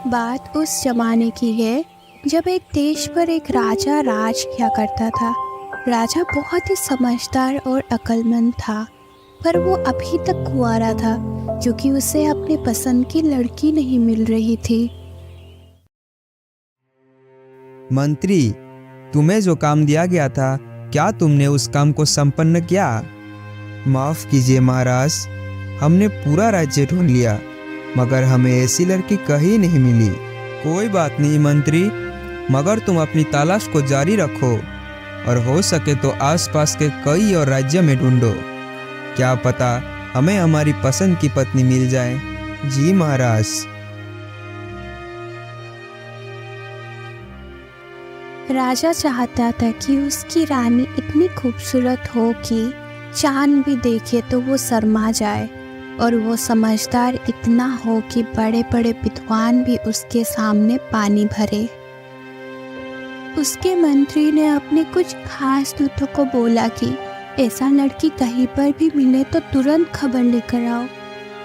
बात उस जमाने की है जब एक देश पर एक राजा राज किया करता था। राजा बहुत ही समझदार और अक्लमंद था, पर वो अभी तक कुंवारा था क्योंकि उसे अपने पसंद की लड़की नहीं मिल रही थी। मंत्री, तुम्हें जो काम दिया गया था, क्या तुमने उस काम को संपन्न किया? माफ कीजिए महाराज, हमने पूरा राज्य ढूंढ लिया, मगर हमें ऐसी लड़की कहीं नहीं मिली। कोई बात नहीं मंत्री, मगर तुम अपनी तलाश को जारी रखो और हो सके तो आसपास के कई और राज्य में ढूंढो। क्या पता हमें हमारी पसंद की पत्नी मिल जाए। जी महाराज। राजा चाहता था कि उसकी रानी इतनी खूबसूरत हो कि चांद भी देखे तो वो शर्मा जाए, और वो समझदार इतना हो कि बड़े बड़े विद्वान भी उसके सामने पानी भरे। उसके मंत्री ने अपने कुछ खास दूतों को बोला कि ऐसा लड़की कहीं पर भी मिले तो तुरंत खबर लेकर आओ,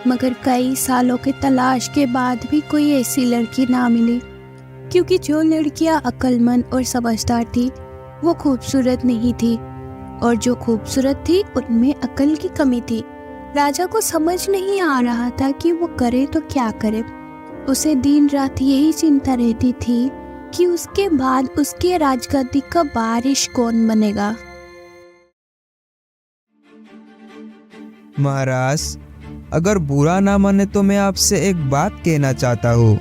मगर कई सालों के तलाश के बाद भी कोई ऐसी लड़की ना मिली, क्योंकि जो लड़कियां अक्लमंद और समझदार थी वो खूबसूरत नहीं थी, और जो खूबसूरत थी उनमें अकल की कमी थी। राजा को समझ नहीं आ रहा था कि वो करे तो क्या करे। उसे दिन रात यही चिंता रहती थी कि उसके बाद उसके राजगद्दी का वारिस कौन बनेगा। महाराज, अगर बुरा ना माने तो मैं आपसे एक बात कहना चाहता हूँ।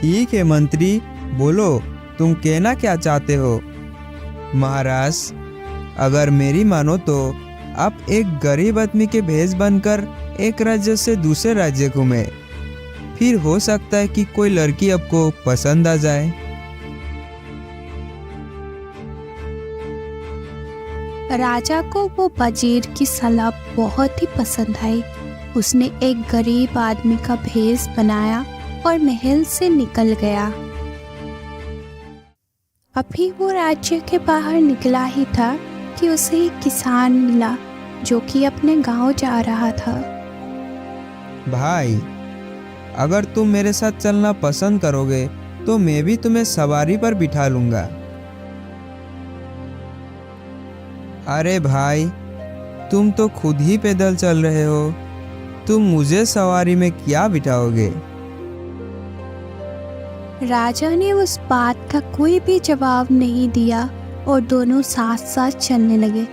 ठीक है मंत्री, बोलो, तुम कहना क्या चाहते हो? महाराज, अगर मेरी मानो तो आप एक गरीब आदमी के भेष बनकर एक राज्य से दूसरे राज्य घूमे, फिर हो सकता है कि कोई लड़की आपको पसंद आ जाए। राजा को वो वजीर की सलाह बहुत ही पसंद आई। उसने एक गरीब आदमी का भेष बनाया और महल से निकल गया। अभी वो राज्य के बाहर निकला ही था कि उसे एक किसान मिला जो कि अपने गांव जा रहा था। भाई, अगर तुम मेरे साथ चलना पसंद करोगे तो मैं भी तुम्हें सवारी पर बिठा लूंगा। अरे भाई, तुम तो खुद ही पैदल चल रहे हो, तुम मुझे सवारी में क्या बिठाओगे? राजा ने उस बात का कोई भी जवाब नहीं दिया और दोनों साथ साथ चलने लगे।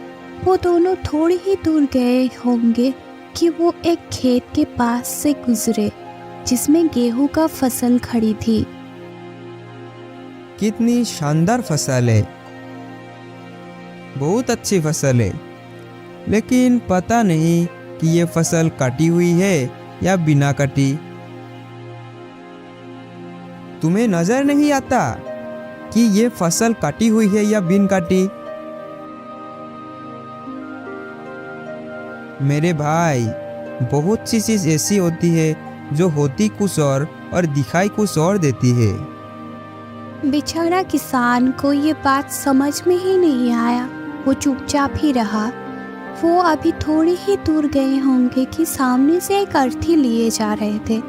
वो दोनों थोड़ी ही दूर गए होंगे कि वो एक खेत के पास से गुजरे जिसमें गेहूं का फसल खड़ी थी। कितनी शानदार फसल है, बहुत अच्छी फसल है, लेकिन पता नहीं कि ये फसल कटी हुई है या बिना कटी। तुम्हें नजर नहीं आता कि ये फसल कटी हुई है या बिन काटी? मेरे भाई, बहुत सी चीज ऐसी होती है जो होती कुछ और दिखाई कुछ और देती है। बेचारा किसान को ये बात समझ में ही नहीं आया। वो चुपचाप ही रहा। वो अभी थोड़ी ही दूर गए होंगे कि सामने से एक अर्थी लिए जा रहे थे।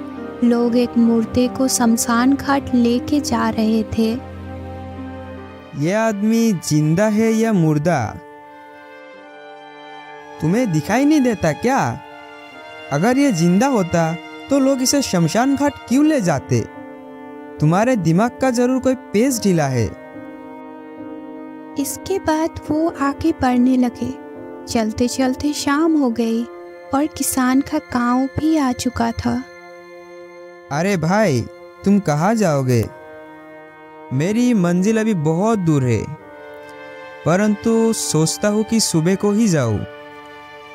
लोग एक मुर्दे को शमशान घाट लेके जा रहे थे। यह आदमी जिंदा है या मुर्दा? तुम्हें दिखाई नहीं देता क्या? अगर ये जिंदा होता तो लोग इसे शमशान घाट क्यों ले जाते? तुम्हारे दिमाग का जरूर कोई पेच ढीला है। इसके बाद वो आगे बढ़ने लगे। चलते चलते शाम हो गई और किसान का गांव भी आ चुका था। अरे भाई, तुम कहाँ जाओगे? मेरी मंजिल अभी बहुत दूर है, परंतु सोचता हूँ कि सुबह को ही जाऊँ,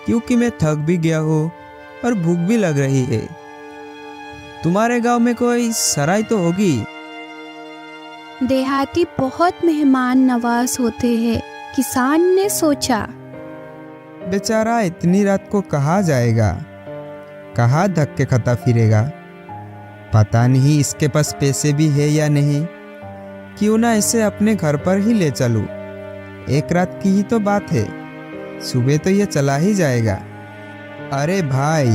क्योंकि मैं थक भी गया हूँ और भूख भी लग रही है। तुम्हारे गांव में कोई सराय तो होगी? देहाती बहुत मेहमान नवाज होते हैं, किसान ने सोचा। बेचारा इतनी रात को कहाँ जाएगा, कहाँ धक्के खाता फिरेगा? पता नहीं इसके पास पैसे भी है या नहीं। क्यों ना इसे अपने घर पर ही ले चलूं। एक रात की ही तो बात है, सुबह तो ये चला ही जाएगा। अरे भाई,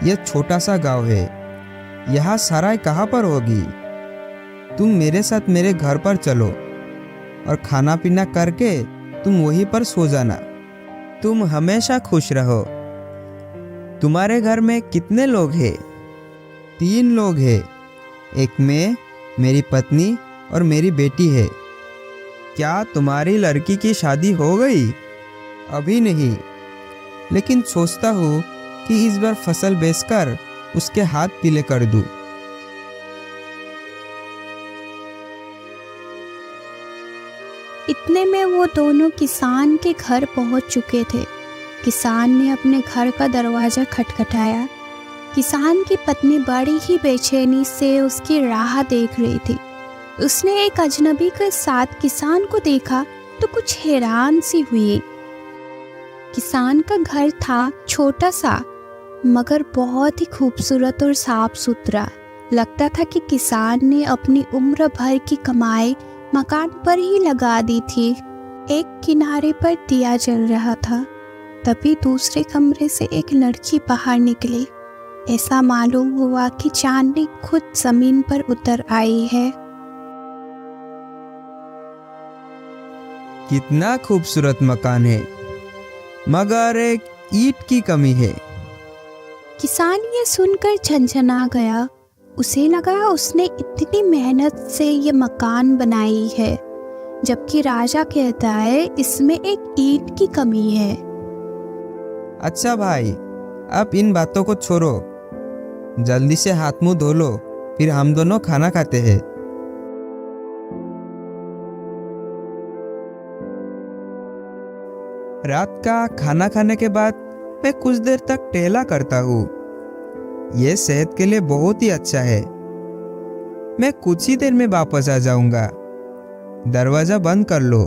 ये छोटा सा गांव है, यहाँ सराय कहाँ पर होगी? तुम मेरे साथ मेरे घर पर चलो और खाना पीना करके तुम वहीं पर सो जाना। तुम हमेशा खुश रहो। तुम्हारे घर में कितने लोग हैं? 3 लोग हैं। एक मैं, मेरी पत्नी और मेरी बेटी है। क्या तुम्हारी लड़की की शादी हो गई? अभी नहीं, लेकिन सोचता हूँ कि इस बार फसल बेचकर उसके हाथ पीले कर दूँ। इतने में वो दोनों किसान के घर पहुंच चुके थे। किसान ने अपने घर का दरवाज़ा खटखटाया। किसान की पत्नी बड़ी ही बेचैनी से उसकी राह देख रही थी। उसने एक अजनबी के साथ किसान को देखा तो कुछ हैरान सी हुई। किसान का घर था छोटा सा, मगर बहुत ही खूबसूरत और साफ सुथरा। लगता था कि किसान ने अपनी उम्र भर की कमाई मकान पर ही लगा दी थी। एक किनारे पर दिया जल रहा था। तभी दूसरे कमरे से एक लड़की बाहर निकली। ऐसा मालूम हुआ कि चांदनी खुद जमीन पर उतर आई है। कितना खूबसूरत मकान है, मगर एक ईंट की कमी है। किसान ये सुनकर झंझना गया। उसे लगा उसने इतनी मेहनत से ये मकान बनाई है, जबकि राजा कहता है इसमें एक ईंट की कमी है। अच्छा भाई, अब इन बातों को छोड़ो, जल्दी से हाथ मुंह धो लो, फिर हम दोनों खाना खाते हैं। रात का खाना खाने के बाद मैं कुछ देर तक टहला करता हूँ। यह सेहत के लिए बहुत ही अच्छा है। मैं कुछ ही देर में वापस आ जाऊंगा। दरवाजा बंद कर लो।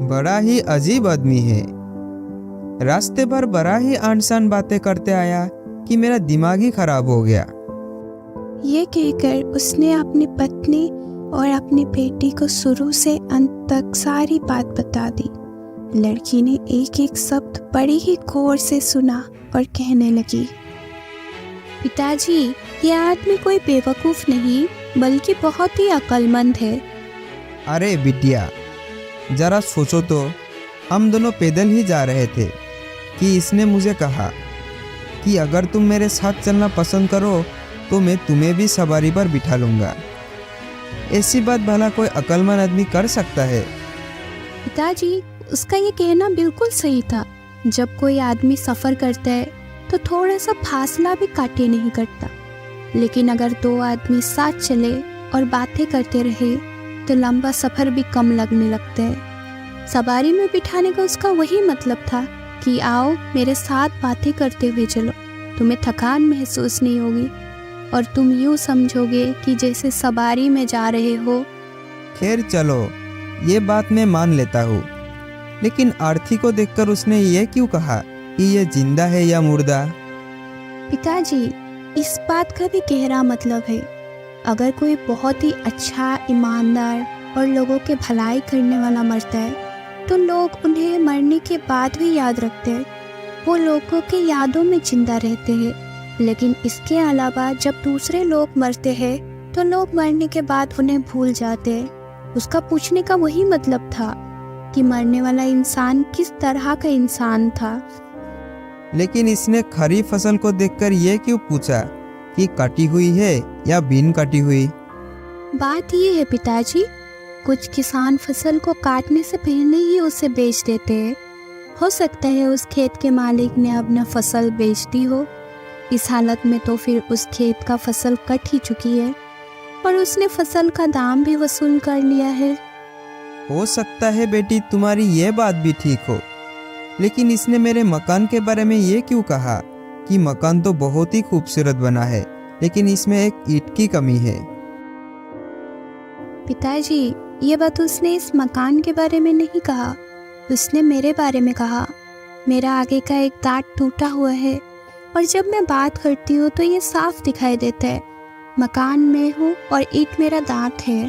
बड़ा ही अजीब आदमी है। रास्ते भर बड़ा ही आनसान बातें करते आया कि मेरा दिमाग ही खराब हो गया। ये कहकर उसने अपनी पत्नी और अपनी बेटी को शुरू से अंत तक सारी बात बता दी। लड़की ने एक एक शब्द बड़ी ही गौर से सुना और कहने लगी, पिताजी, ये आदमी कोई बेवकूफ़ नहीं बल्कि बहुत ही अक्लमंद है। अरे बिटिया, जरा सोचो तो, हम दोनों पैदल ही जा रहे थे कि इसने मुझे कहा कि अगर तुम मेरे साथ चलना पसंद करो तो मैं तुम्हें भी सवारी पर बिठा लूँगा। ऐसी बात भला कोई अक्लमंद आदमी कर सकता है? पिताजी, उसका ये कहना बिल्कुल सही था। जब कोई आदमी सफ़र करता है तो थोड़ा सा फासला भी काटे नहीं करता, लेकिन अगर 2 आदमी साथ चले और बातें करते रहे तो लंबा सफ़र भी कम लगने लगता है। सवारी में बिठाने का उसका वही मतलब था कि आओ मेरे साथ बातें करते हुए चलो, तुम्हें थकान महसूस नहीं होगी और तुम यूँ समझोगे कि जैसे सवारी में जा रहे हो। खैर चलो, ये बात मैं मान लेता हूँ, लेकिन आरती को देखकर उसने ये क्यों कहा कि ये जिंदा है या मुर्दा? पिताजी, इस बात का भी गहरा मतलब है। अगर कोई बहुत ही अच्छा, ईमानदार और लोगों के भलाई करने वाला मरता है तो लोग उन्हें मरने के बाद भी याद रखते हैं। वो लोगों के यादों में जिंदा रहते हैं। लेकिन इसके अलावा जब दूसरे लोग मरते हैं तो लोग मरने के बाद उन्हें भूल जाते हैं। उसका पूछने का वही मतलब था कि मरने वाला इंसान किस तरह का इंसान था। लेकिन इसने खरी फसल को देखकर ये क्यों पूछा कि कटी हुई है या बिन कटी हुई? बात ये है पिताजी, कुछ किसान फसल को काटने से पहले ही उसे बेच देते हैं। हो सकता है उस खेत के मालिक ने अपना फसल बेच दी हो। इस हालत में तो फिर उस खेत का फसल कट ही चुकी है और उसने फसल का दाम भी वसूल कर लिया है। हो सकता है बेटी, तुम्हारी ये बात भी ठीक हो, लेकिन इसने मेरे मकान के बारे में ये क्यों कहा कि मकान तो बहुत ही खूबसूरत बना है, लेकिन इसमें एक ईंट की कमी है? पिताजी, ये बात उसने इस मकान के बारे में नहीं कहा, उसने मेरे बारे में कहा। मेरा आगे का एक दांत टूटा हुआ है और जब मैं बात करती हूँ तो ये साफ दिखाई देता है। मकान में हूँ और ईंट मेरा दांत है।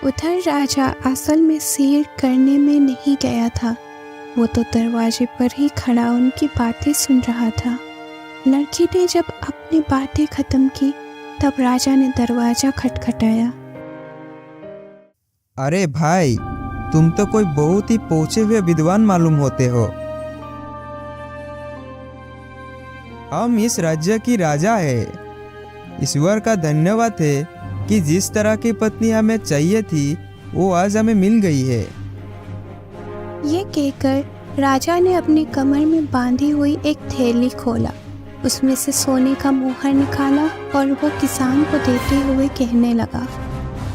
उधर राजा असल में सैर करने में नहीं गया था, वो तो दरवाजे पर ही खड़ा उनकी बातें सुन रहा था। लड़की ने जब अपनी बातें खत्म की तब राजा ने दरवाजा खटखटाया। अरे भाई, तुम तो कोई बहुत ही पहुंचे हुए विद्वान मालूम होते हो। हम इस राज्य की राजा है। ईश्वर का धन्यवाद है कि जिस तरह की पत्नी हमें चाहिए थी वो आज हमें मिल गई है। ये कहकर राजा ने अपनी कमर में बांधी हुई एक थैली खोला, उसमें से सोने का मोहर निकाला और वो किसान को देते हुए कहने लगा,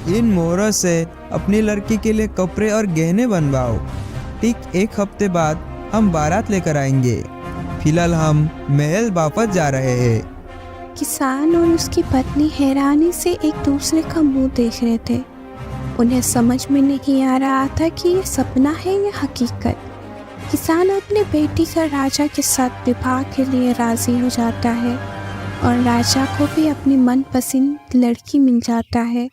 इन मोहरों से अपनी लड़की के लिए कपड़े और गहने बनवाओ। ठीक 1 हफ्ते बाद हम बारात लेकर आएंगे। फिलहाल हम महल वापस जा रहे हैं। किसान और उसकी पत्नी हैरानी से एक दूसरे का मुंह देख रहे थे। उन्हें समझ में नहीं आ रहा था कि ये सपना है या हकीकत। किसान अपने बेटी का राजा के साथ विवाह के लिए राजी हो जाता है और राजा को भी अपनी मनपसंद लड़की मिल जाता है।